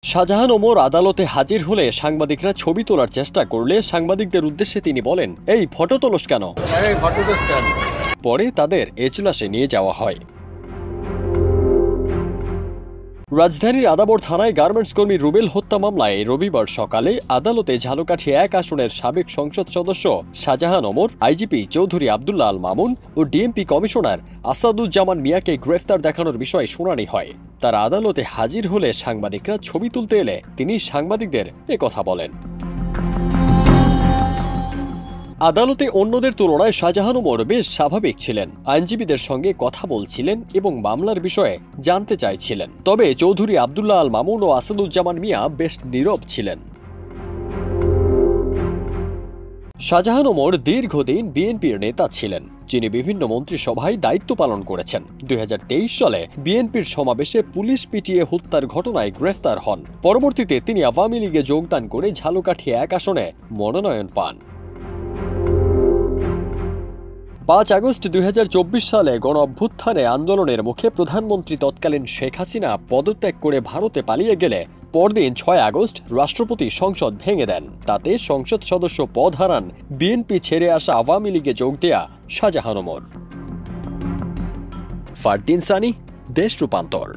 শাহজাহান ওমর আদালতে হাজির হলে সাংবাদিকরা ছবি তোলার চেষ্টা করলে সাংবাদিকদের উদ্দেশ্যে তিনি বলেন, এই ফটো তোলস কেন? পরে তাদের এজলাসে নিয়ে যাওয়া হয়। রাজধানীর আদাবর থানায় গার্মেন্টস কর্মী রুবেল হত্যা মামলায় রবিবার সকালে আদালতে ঝালকাঠি ১ আসনের সাবেক সংসদ সদস্য শাহজাহান ওমর, আইজিপি চৌধুরী আব্দুল্লাহ আল মামুন ও ডিএমপি কমিশনার আসাদুজ্জামান মিয়াকে গ্রেফতার দেখানোর বিষয়ে শুনানি হয়। তারা আদালতে হাজির হলে সাংবাদিকরা ছবি তুলতে এলে তিনি সাংবাদিকদের একথা বলেন। আদালতে অন্যদের তুলনায় শাহজাহান ওমর বেশ স্বাভাবিক ছিলেন, আইনজীবীদের সঙ্গে কথা বলছিলেন এবং মামলার বিষয়ে জানতে চাইছিলেন। তবে চৌধুরী আব্দুল্লাহ আল মামুন ও আসাদুজ্জামান মিয়া বেশ নীরব ছিলেন। শাহজাহান ওমর দীর্ঘদিন বিএনপির নেতা ছিলেন, যিনি বিভিন্ন মন্ত্রিসভায় দায়িত্ব পালন করেছেন। ২০২৩ সালে বিএনপির সমাবেশে পুলিশ পিটিয়ে হত্যার ঘটনায় গ্রেফতার হন। পরবর্তীতে তিনি আওয়ামী লীগে যোগদান করে ঝালকাঠি ১ আসনে মনোনয়ন পান। ৫ আগস্ট ২০২৪ সালে গণ-অভ্যুত্থানে আন্দোলনের মুখে প্রধানমন্ত্রী তৎকালীন শেখ হাসিনা পদত্যাগ করে ভারতে পালিয়ে গেলে পরদিন ৬ আগস্ট রাষ্ট্রপতি সংসদ ভেঙে দেন। তাতে সংসদ সদস্য পদ হারান বিএনপি ছেড়ে আসা আওয়ামী লীগে যোগ দেয়া শাহজাহান ওমর। ফারদিন সানি, দেশ রূপান্তর।